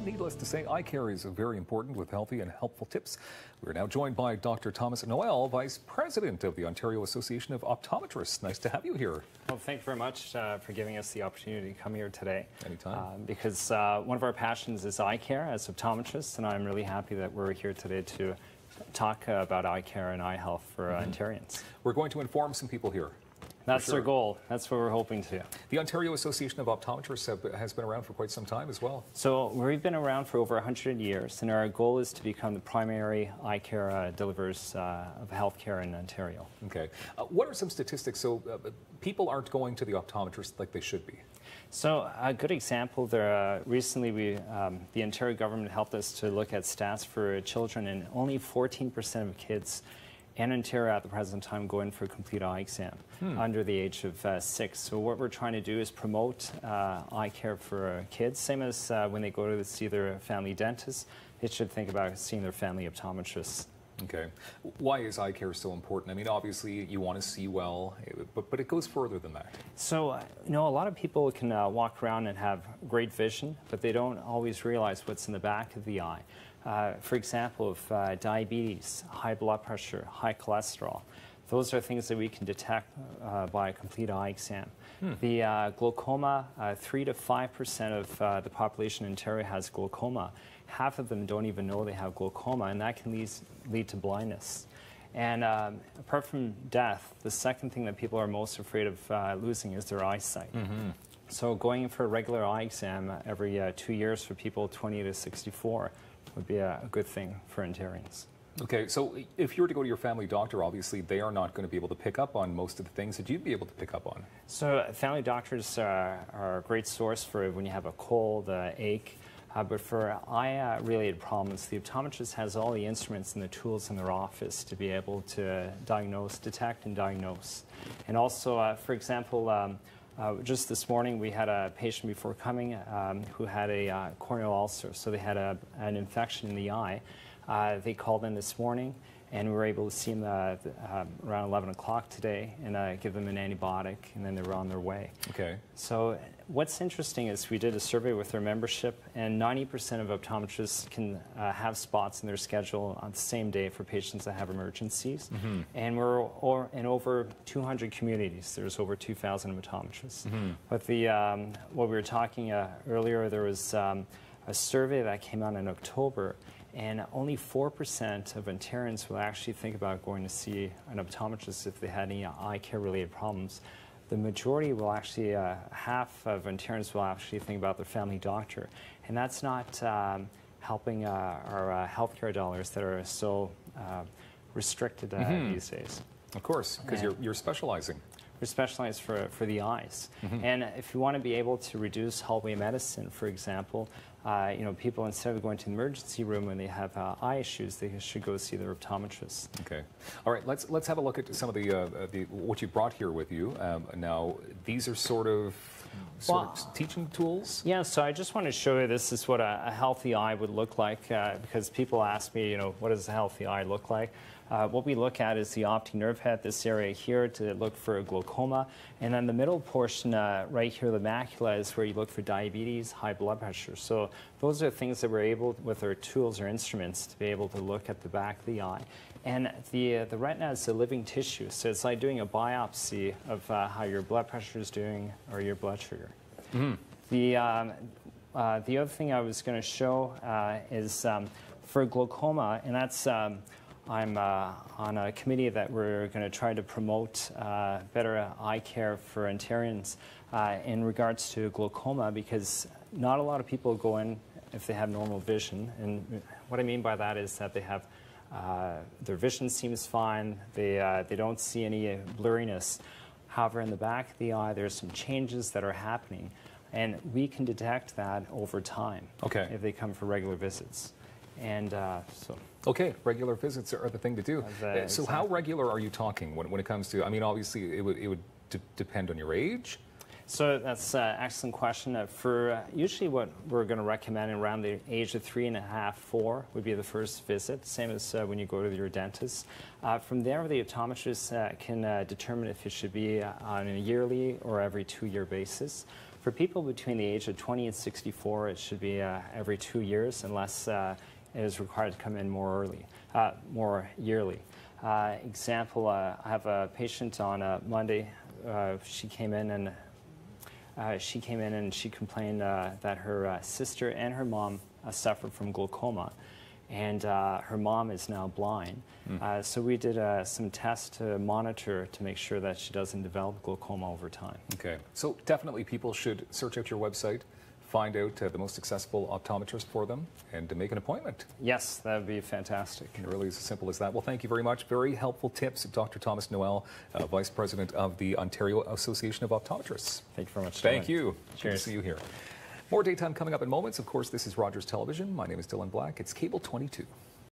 needless to say, eye care is very important with healthy and helpful tips. We're now joined by Dr. Thomas Noel, Vice President of the Ontario Association of Optometrists. Nice to have you here. Well, thank you very much for giving us the opportunity to come here today. Anytime. Because one of our passions is eye care as optometrists, and I'm really happy that we're here today to talk about eye care and eye health for Ontarians. We're going to inform some people here. That's our goal. That's what we're hoping to. The Ontario Association of Optometrists has been around for quite some time as well. So we've been around for over 100 years, and our goal is to become the primary eye care delivers of healthcare in Ontario. Okay. What are some statistics? So people aren't going to the optometrist like they should be. So a good example there, recently the Ontario government helped us to look at stats for children, and only 14% of kids in Ontario at the present time go in for a complete eye exam under the age of 6. So what we're trying to do is promote eye care for kids, same as when they go to see their family dentist, they should think about seeing their family optometrist. Okay. Why is eye care so important? I mean, obviously you want to see well, but it goes further than that. So, you know, a lot of people can walk around and have great vision, but they don't always realize what's in the back of the eye. For example, if diabetes, high blood pressure, high cholesterol, those are things that we can detect by a complete eye exam. The glaucoma, 3 to 5% of the population in Ontario has glaucoma. Half of them don't even know they have glaucoma, and that can lead to blindness. And apart from death, the second thing that people are most afraid of losing is their eyesight. So going in for a regular eye exam every 2 years for people 20 to 64 would be a good thing for Ontarians. Okay, so if you were to go to your family doctor, obviously they are not going to be able to pick up on most of the things that you'd be able to pick up on. So family doctors are a great source for when you have a cold, ache, but for eye-related problems, the optometrist has all the instruments and the tools in their office to be able to detect and diagnose. And also, for example, just this morning, we had a patient before coming who had a corneal ulcer. So they had an infection in the eye. They called in this morning, and we were able to see them around 11 o'clock today and give them an antibiotic, and then they were on their way. Okay. So what's interesting is we did a survey with our membership, and 90% of optometrists can have spots in their schedule on the same day for patients that have emergencies. And we're in over 200 communities. There's over 2,000 optometrists. But what we were talking earlier, there was a survey that came out in October, and only 4% of Ontarians will actually think about going to see an optometrist if they had any eye care related problems. The majority will actually, half of Ontarians will actually think about their family doctor. And that's not helping our healthcare dollars that are so restricted these days. Of course, because you're specializing. We're specialized for the eyes. And if you want to be able to reduce hallway medicine, for example, you know, people, instead of going to the emergency room when they have eye issues, they should go see their optometrist. Okay. All right, let's have a look at some of the what you brought here with you. Now, these are sort of teaching tools? Yeah, so I just want to show you this is what a healthy eye would look like, because people ask me, you know, what does a healthy eye look like? What we look at is the optic nerve head, this area here, to look for glaucoma. And then the middle portion right here, the macula, is where you look for diabetes, high blood pressure. So those are things that we're able, with our tools or instruments, to be able to look at the back of the eye. And the retina is a living tissue, so it's like doing a biopsy of how your blood pressure is doing or your blood sugar. The other thing I was going to show is for glaucoma, and that's I'm on a committee that we're going to try to promote better eye care for Ontarians in regards to glaucoma, because not a lot of people go in if they have normal vision. And what I mean by that is that they have their vision seems fine, they don't see any blurriness. However, in the back of the eye, there's some changes that are happening, and we can detect that over time if they come for regular visits. And Okay, regular visits are the thing to do. So how regular are you talking when it comes to, I mean, obviously it would depend on your age? So that's an excellent question. For usually what we're going to recommend around the age of 3.5, 4 would be the first visit, same as when you go to your dentist. From there, the optometrist can determine if it should be on a yearly or every 2-year basis. For people between the age of 20 and 64, it should be every 2 years unless it is required to come in more yearly. Example, I have a patient on Monday. She came in and she complained that her sister and her mom suffered from glaucoma, and her mom is now blind. So we did some tests to monitor to make sure that she doesn't develop glaucoma over time. Okay, so definitely people should search out your website, find out the most accessible optometrist for them, and to make an appointment. Yes, that would be fantastic. It really is as simple as that. Well, thank you very much. Very helpful tips, Dr. Thomas Noel, Vice President of the Ontario Association of Optometrists. Thank you very much. Thank you. Cheers. Good to see you here. More daytime coming up in moments. Of course, this is Rogers Television. My name is Dylan Black. It's Cable 22.